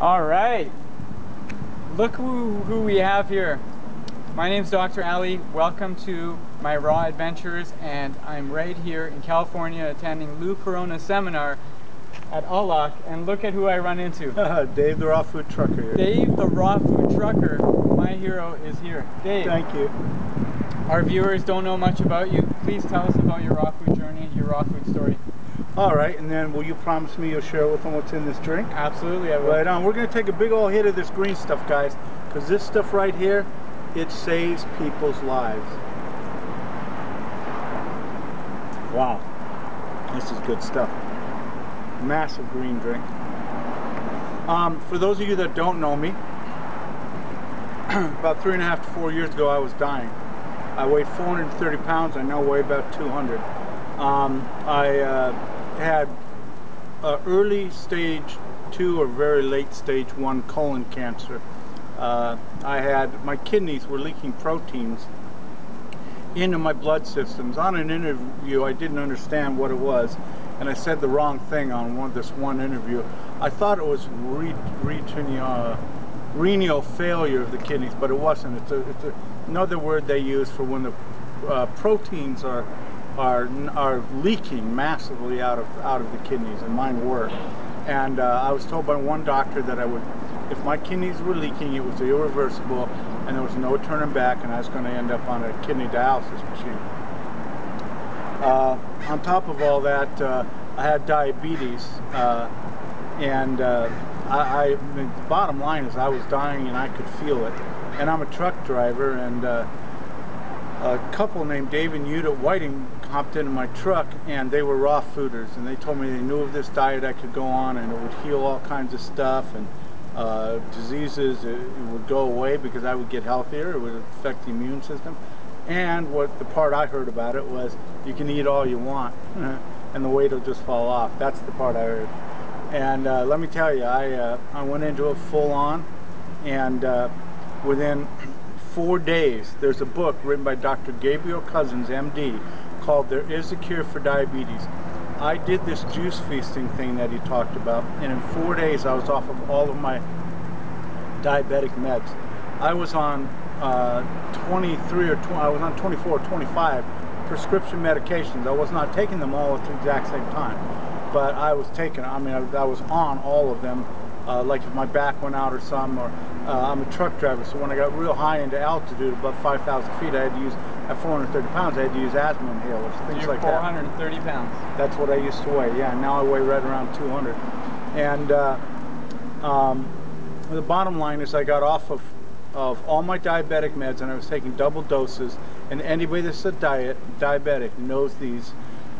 All right, look who we have here. My name's Dr. Ali. Welcome to my raw adventures, and I'm right here in California attending Lou Corona's seminar at Alak, and look at who I run into. Dave the Raw Food Trucker here. Dave the Raw Food Trucker, my hero, is here. Dave. Thank you. Our viewers don't know much about you. Please tell us about your raw food journey, your raw food story. All right, and then will you promise me you'll share with them what's in this drink? Absolutely, I will. Right on. We're going to take a big old hit of this green stuff, guys, because this stuff right here, it saves people's lives. Wow, this is good stuff. Massive green drink. For those of you that don't know me, about 3.5 to 4 years ago, I was dying. I weighed 430 pounds. I now weigh about 200. I had early stage 2 or very late stage 1 colon cancer. My kidneys were leaking proteins into my blood systems. On an interview, I didn't understand what it was, and I said the wrong thing on this one interview. I thought it was renal failure of the kidneys, but it wasn't. It's another word they use for when the proteins are leaking massively out of the kidneys, and mine were. And I was told by one doctor that if my kidneys were leaking, it was irreversible, and there was no turning back, and I was going to end up on a kidney dialysis machine. On top of all that, I had diabetes, and the bottom line is I was dying, and I could feel it. And I'm a truck driver, and a couple named Dave and Yuta Whiting hopped into my truck, and they were raw fooders, and they told me they knew of this diet I could go on, and it would heal all kinds of stuff, and diseases, it would go away because I would get healthier, it would affect the immune system. And the part I heard about it was you can eat all you want and the weight will just fall off. That's the part I heard. And let me tell you, I went into it full on, and within 4 days, there's a book written by Dr. Gabriel Cousens, MD, called There Is a Cure for Diabetes. I did this juice feasting thing that he talked about, and in 4 days I was off of all of my diabetic meds. I was on 23 or 20, I was on 24 or 25 prescription medications. I was not taking them all at the exact same time, but I was taking, I was on all of them. Like if my back went out or something, or I'm a truck driver, so when I got real high into altitude, above 5,000 feet, I had to use, at 430 pounds, I had to use asthma inhalers, things like that. 430 pounds. That's what I used to weigh, yeah. Now I weigh right around 200. And the bottom line is I got off of all my diabetic meds, and I was taking double doses, and anybody that's a diabetic knows these.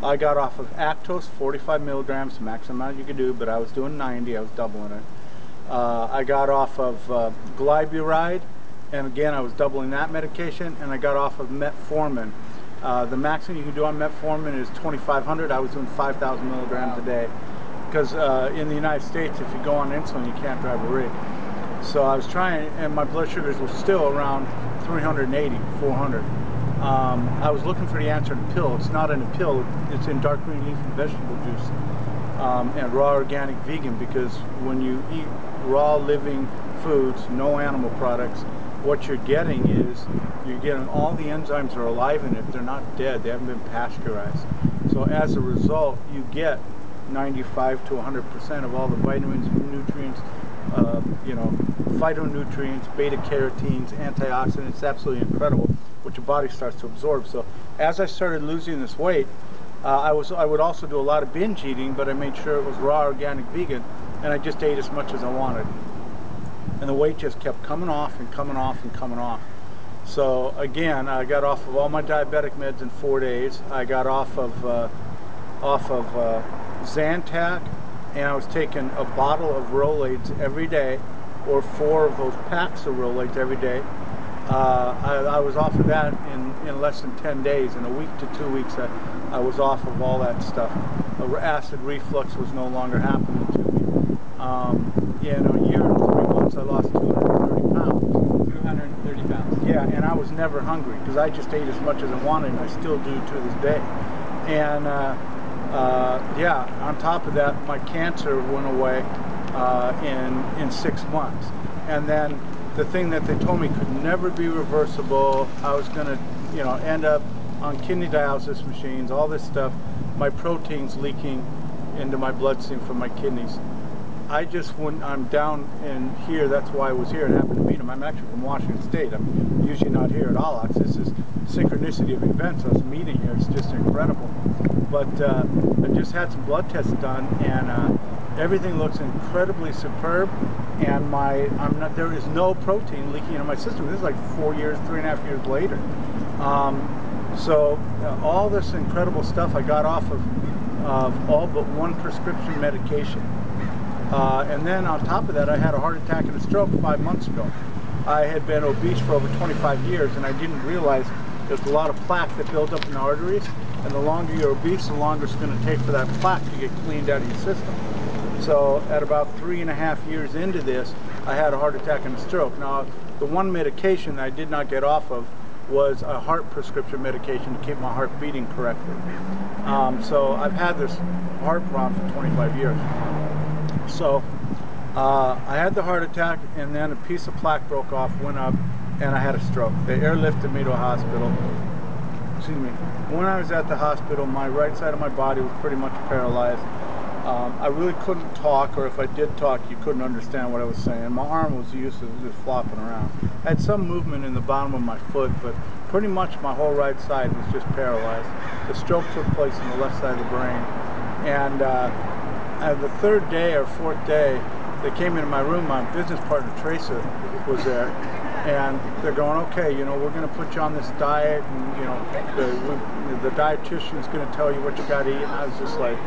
I got off of Actos, 45 milligrams, the maximum amount you could do, but I was doing 90, I was doubling it. I got off of glyburide, and again I was doubling that medication, and I got off of metformin. The maximum you can do on metformin is 2,500. I was doing 5,000 milligrams a day, because in the United States, if you go on insulin, you can't drive a rig. So I was trying, and my blood sugars were still around 380, 400. I was looking for the answer in a pill. It's not in a pill, it's in dark green leafy vegetable juice, and raw organic vegan, because when you eat raw living foods, no animal products, what you're getting is you're getting all the enzymes are alive in it. They're not dead, they haven't been pasteurized. So as a result, you get 95 to 100% of all the vitamins, nutrients, phytonutrients, beta carotenes, antioxidants. It's absolutely incredible what your body starts to absorb. So as I started losing this weight, I would also do a lot of binge eating, but I made sure it was raw organic vegan, and I just ate as much as I wanted. And the weight just kept coming off and coming off and coming off. So again, I got off of all my diabetic meds in 4 days. I got off of Zantac, and I was taking a bottle of Rolaids every day, or 4 of those packs of Rolaids every day. I was off of that in less than 10 days. In a week to 2 weeks, I was off of all that stuff. Acid reflux was no longer happening to me. In a year and 3 months, I lost 230 pounds. 230 pounds. Yeah, and I was never hungry, because I just ate as much as I wanted, and I still do to this day. And yeah, on top of that, my cancer went away. in 6 months. And then the thing that they told me could never be reversible. I was going to, you know, end up on kidney dialysis machines, all this stuff, my proteins leaking into my bloodstream from my kidneys. I just, when I'm down in here, that's why I was here. It happened to meet him. I'm actually from Washington State. I'm usually not here at all. This is synchronicity of events. I was meeting here. It's just incredible. But I just had some blood tests done, and everything looks incredibly superb. And there is no protein leaking into my system. This is like 4 years, 3.5 years later. So all this incredible stuff I got off of all but one prescription medication. And then on top of that, I had a heart attack and a stroke 5 months ago. I had been obese for over 25 years, and I didn't realize there's a lot of plaque that builds up in the arteries, and the longer you're obese, the longer it's going to take for that plaque to get cleaned out of your system. So at about 3.5 years into this, I had a heart attack and a stroke. Now, the one medication that I did not get off of was a heart prescription medication to keep my heart beating correctly. So I've had this heart problem for 25 years. So I had the heart attack, and then a piece of plaque broke off, went up, and I had a stroke. They airlifted me to a hospital. Excuse me. When I was at the hospital, my right side of my body was pretty much paralyzed. I really couldn't talk, or if I did talk, you couldn't understand what I was saying. My arm was useless, just flopping around. I had some movement in the bottom of my foot, but pretty much my whole right side was just paralyzed. The stroke took place in the left side of the brain. And the third day or fourth day, they came into my room. My business partner, Teresa, was there. And they're going, okay, you know, we're going to put you on this diet, and, you know, the dietitian is going to tell you what you got to eat. And I was just like,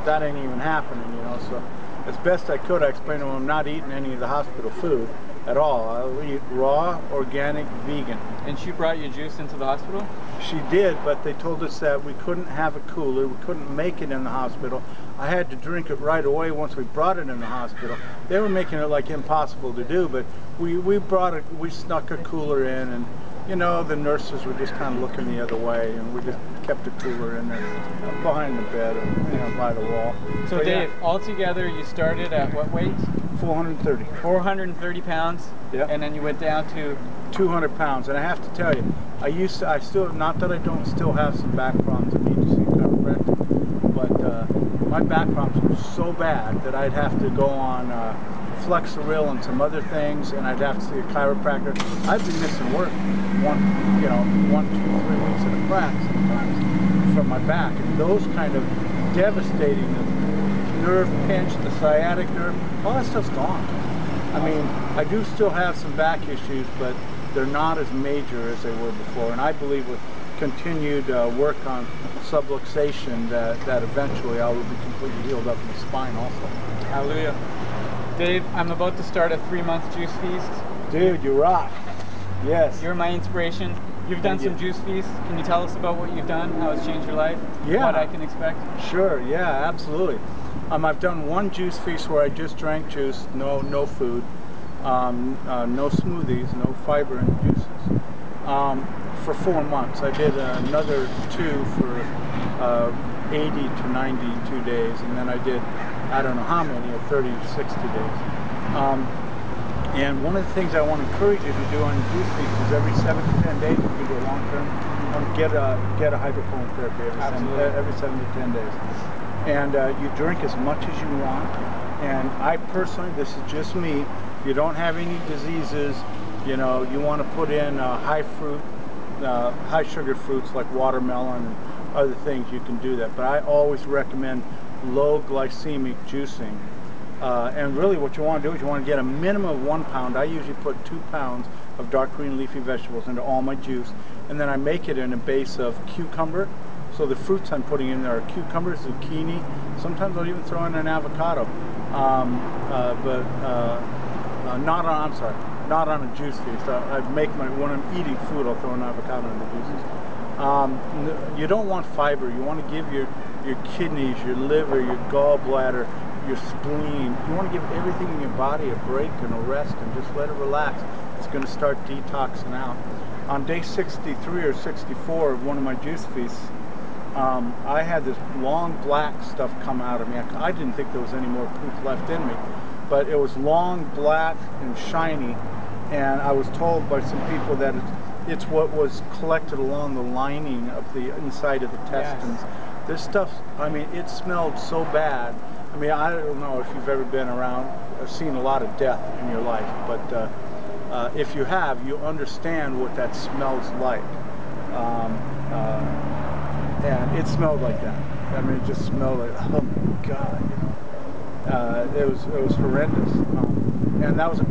that ain't even happening, you know. So as best I could, I explained to them I'm not eating any of the hospital food at all. I'll eat raw, organic, vegan. And she brought you juice into the hospital? She did, but they told us that we couldn't have a cooler, we couldn't make it in the hospital. I had to drink it right away once we brought it in the hospital. They were making it like impossible to do, but we snuck a cooler in, and you know, the nurses were just kind of looking the other way, and we just kept a cooler in there behind the bed, and, you know, by the wall. So but Dave, yeah, altogether you started at what weight? 430. 430 pounds? Yeah. And then you went down to 200 pounds. And I have to tell you, I still, not that I don't still have some back problems, I need to see a chiropractor, but my back problems were so bad that I'd have to go on Flexeril and some other things, and I'd have to see a chiropractor. I'd be missing work 1, 2, 3 weeks at a crack sometimes from my back. And those kind of devastating, the nerve pinch, the sciatic nerve, all that stuff's gone. I mean, I do still have some back issues, but they're not as major as they were before. And I believe with continued work on subluxation that eventually I will be completely healed up in the spine also. Hallelujah. Dave, I'm about to start a 3-month juice feast. Dude, you rock. Yes. You're my inspiration. You've done some juice feasts. Can you tell us about what you've done, how it's changed your life? Yeah. What I can expect? Sure, yeah, absolutely. I've done one juice feast where I just drank juice, no food, no smoothies, no fiber in the juices, for 4 months. I did another 2 for 80 to 92 days, and then I did, I don't know how many, 30 to 60 days. And one of the things I want to encourage you to do on your juice feast is every 7 to 10 days, if you can do it long term, get a hydrocolon therapy every 7 to 10 days. And you drink as much as you want. And I personally, this is just me, if you don't have any diseases, you know, you want to put in high sugar fruits like watermelon and other things, you can do that. But I always recommend low glycemic juicing. And really what you want to do is you want to get a minimum of 1 pound. I usually put 2 pounds of dark green leafy vegetables into all my juice, and then I make it in a base of cucumber. So the fruits I'm putting in there are cucumbers, zucchini. Sometimes I'll even throw in an avocado, not on a juice feast. I make when I'm eating food, I'll throw an avocado in the juices. You don't want fiber. You want to give your kidneys, your liver, your gallbladder, your spleen. You want to give everything in your body a break and a rest and just let it relax. It's going to start detoxing out. On day 63 or 64 of one of my juice feasts, I had this long black stuff come out of me. I didn't think there was any more poop left in me. but it was long, black, and shiny. And I was told by some people that it's what was collected along the lining of the inside of the intestines. Yes. This stuff, I mean, it smelled so bad. I mean, I don't know if you've ever been around, seen a lot of death in your life, but if you have, you understand what that smells like. And it smelled like that. I mean, it just smelled like, oh my God, you know. It was horrendous. And that was a